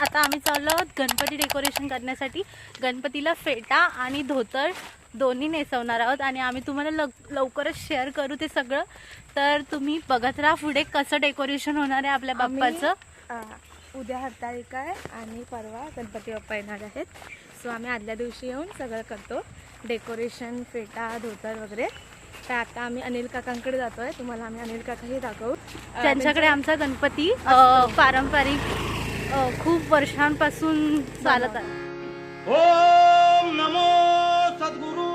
आता आम्ही चाललो आहोत गणपती डेकोरेशन करण्यासाठी। गणपतीला फेटा आणि धोतर दोन्ही नेसवणार आहोत आणि आम्ही तुम्हाला लवकरच शेअर करू ते सगळं। तर तुम्ही बघत राहा पुढे कसं डेकोरेशन होणार आहे आपल्या बाप्पाचं। उद्या हरताळिका आहे आणि परवा गणपती बाप्पा येणार आहेत। सो आम्ही आदल्या दिवशी येऊन सगळं करतो, डेकोरेशन, फेटा, धोतर वगैरे। तर आता आम्ही अनिल काकांकडे जातोय, तुम्हाला आम्ही अनिल काकाही दाखवू। त्यांच्याकडे आमचा गणपती पारंपरिक खूप वर्षांपासून चालत आहे। ओम नमो सद्गुरु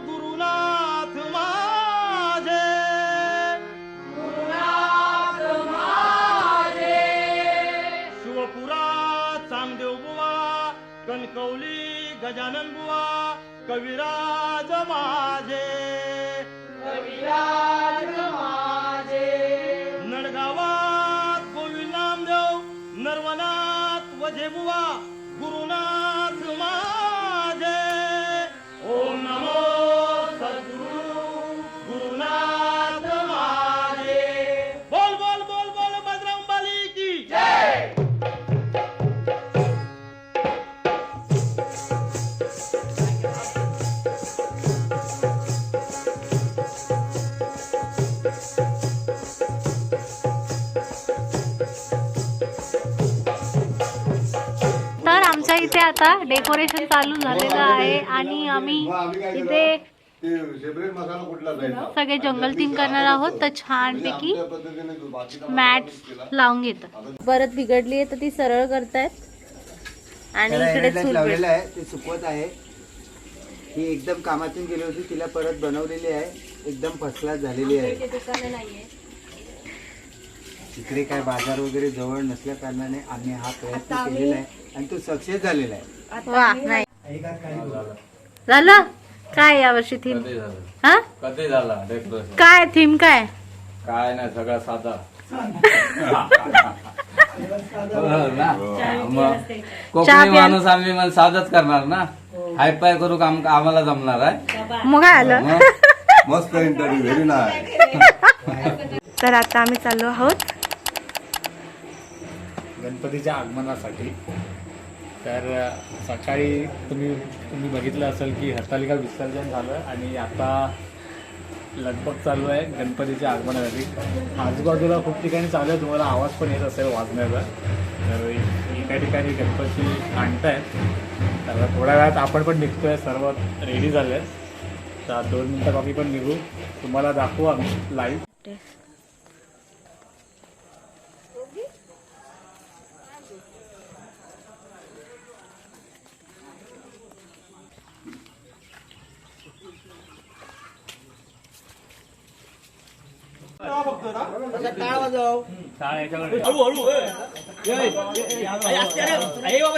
गुरुनाथ माझे, गुरुनाथ माझे। शिवपुरा चांगदेव बुवा, कणकवली गजानन बुवा, कविराज माझे, कविराज माझे। नडगावात गोविंद नामदेव, नरवनाथ वझे बुवा, गुरुनाथ माझे। ओम नमो सद्गुरु गुरुनाथ माझे। बोल बोल बोल बोल बजरंगबली की जय। तर आमच्या इथे आता डेकोरेशन चालू झालेलं आहे आणि आम्ही इथे सगळे जंगल थीम करणार आहोत। तर छानपैकी मॅट लावून घेतात, परत बिघडली आहे तर ती सरळ करतायत आणि इकडे लावलेलं आहे ते सुकवत आहे। ही एकदम कामातून गेली होती, तिला परत बनवलेली आहे, एकदम फर्स्ट क्लास झालेली आहे। इकडे काय बाजार वगैरे जवळ नसल्या कारणाने आम्ही हा प्रयत्न केलेला आहे आणि तो सक्सेस झालेला आहे। वा, नाही झालं काय यावर्षी थीम? हा कधी झाला डेकोरेशन? काय थीम काय? काय नाही, सगळा साधा। कोकणी माणूस आम्ही मग साधच करणार ना, हाय पाय करू काम आम्हाला जमणार आहे। मग काय आलं? मस्त इंटरव्ह्यू, व्हेरी नाईस। तर आता आम्ही चाललो आहोत गणपतीच्या आगमनासाठी। तर सकाळी तुम्ही बघितलं असेल की हरतालिका विसर्जन झालं आणि आता लगबग चालू आहे गणपतीच्या आगमनासाठी। आजूबाजूला खूप ठिकाणी चालू आहे, तुम्हाला आवाज पण येत असेल वाजण्याचा। तर एका ठिकाणी गणपती आणतायत, तर थोड्या वेळात आपण पण निघतोय, सर्व रेडी झाले आहेत। तर 2 मिनटं बाकी पण निघू, तुम्हाला दाखवू आम्ही लाईव्ह।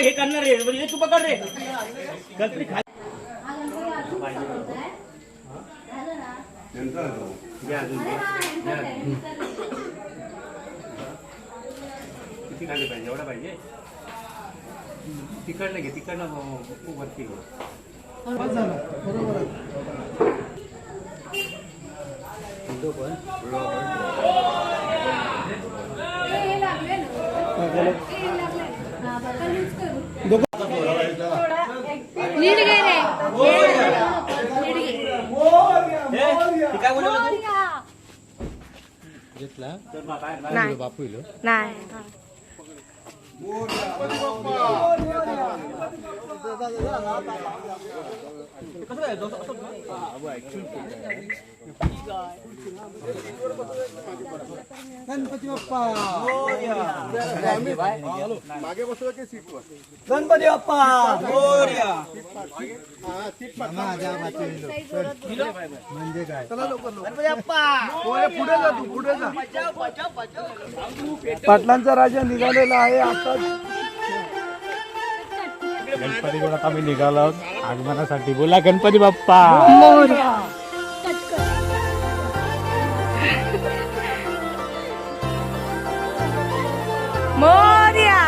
हे करणार रे, तू पकड रे। किती खाली पाहिजे? एवढा पाहिजे? तिकडनं घे, तिकडनं वरती घे। नीट घे रे, नाही नाही गणपती बाप्पा, मागे बसलो की सीट वर। गणपती बाप्पा म्हणजे काय? पुढे जा, तू पुढे जा। पाटलांचा राजा निघालेला आहे आता। गणपतीकडे आता आम्ही निघालो आहोत आगमनासाठी। बोला गणपती बाप्पा मोरया। मोरया।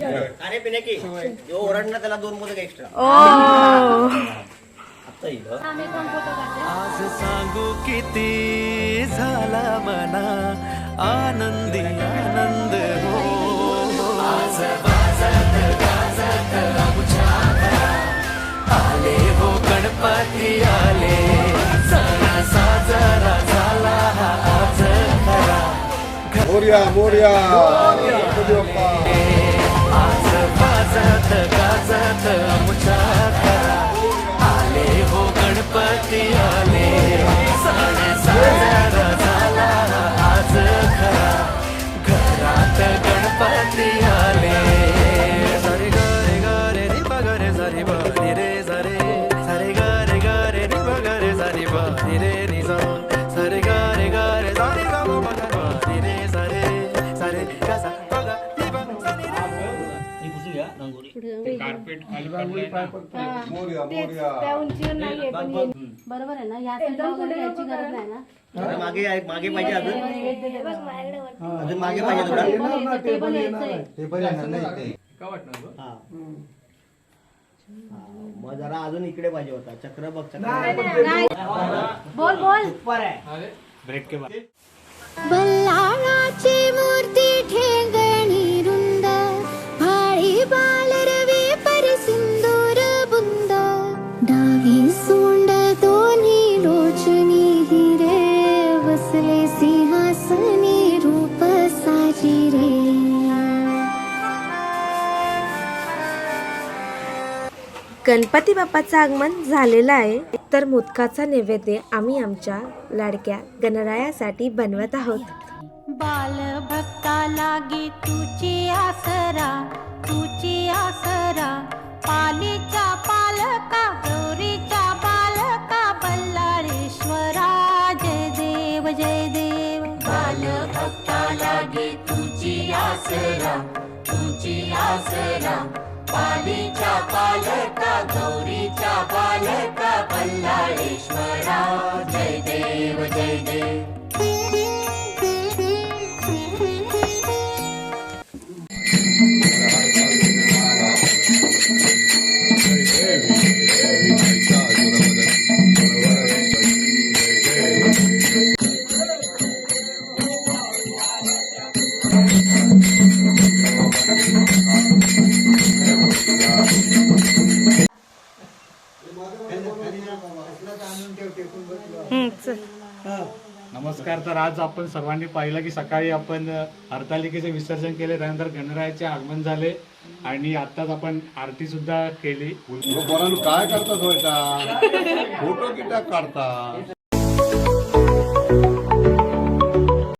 अरे पिणे की जो ओरडणार त्याला 2 मोदक एक्स्ट्रा ओ आता येईल आज सांगू किती झाला मना आनंदी आनंद हो आज वाजत गाजत आमच्या घरात आले हो गणपती आले सण साजरा झाला हा आज खरा मोर्या मोर्या गणपती बाप्पा. आज वाजत गाजत आमच्या घरात आले हो गणपती आले सण साजरा झाला आज खरा घरात गणपती आले सारे गारे गारे रे बगरे सारे बारी रे सारे सारे गारे गारे रे बगरे सारे बारी रे निजा सारे गारे गारे सारे गा बारी रे सारे सारे कसा बगा रे बगा सारे मी पुसून घ्या रंगोळी कार्पेट खाली पडलंय. मोर्या मोर्या त्या उंचीवर नाहीये पण हे बरोबर आहे ना, ह्या साईडला वगैरे याची गरज नाही ना. अरे मागे पाहिजे अजून अजून मागे पाहिजे तुला टेबल यायचंय. ते पण येणार नाही ते. का वाटणार गं? हा मग जरा अजून इकडे पाहिजे होता चक्र बघ चक्र बोल बोल. ऊपर आहे अरे ब्रेक के बाद बल्लाळाची मूर्ती ठेंगणी रुंद भाळी बालरवी परसिंदूर बुंद डावी सोंड दोन्ही लोचनी हिरे बसले सिंहासनी रूप साजिरे गणपती बाप्पाचं आगमन झालेलं आहे, तर मोदकाचा नैवेद्य आम्ही आमच्या लाडक्या गणरायासाठी बनवत आहोत. बाल भक्ता लागे तुझी आसरा पालीच्या पालका गौरीच्या बालका बल्लाळेश्वरा जय देव बाल भक्ता लागे तुझी आसरा पालीच्या पालका गौरीच्या बालका बल्लाळेश्वरा जय देव नमस्कार. तर आज आपण सर्वांनी पाहिलं की सकाळी आपण हरतालिकेचे विसर्जन केले, त्यानंतर गणरायाचे आगमन झाले आणि आताच आपण आरती सुद्धा केली. पोरांनो काय करतात होता फोटो किटा काढता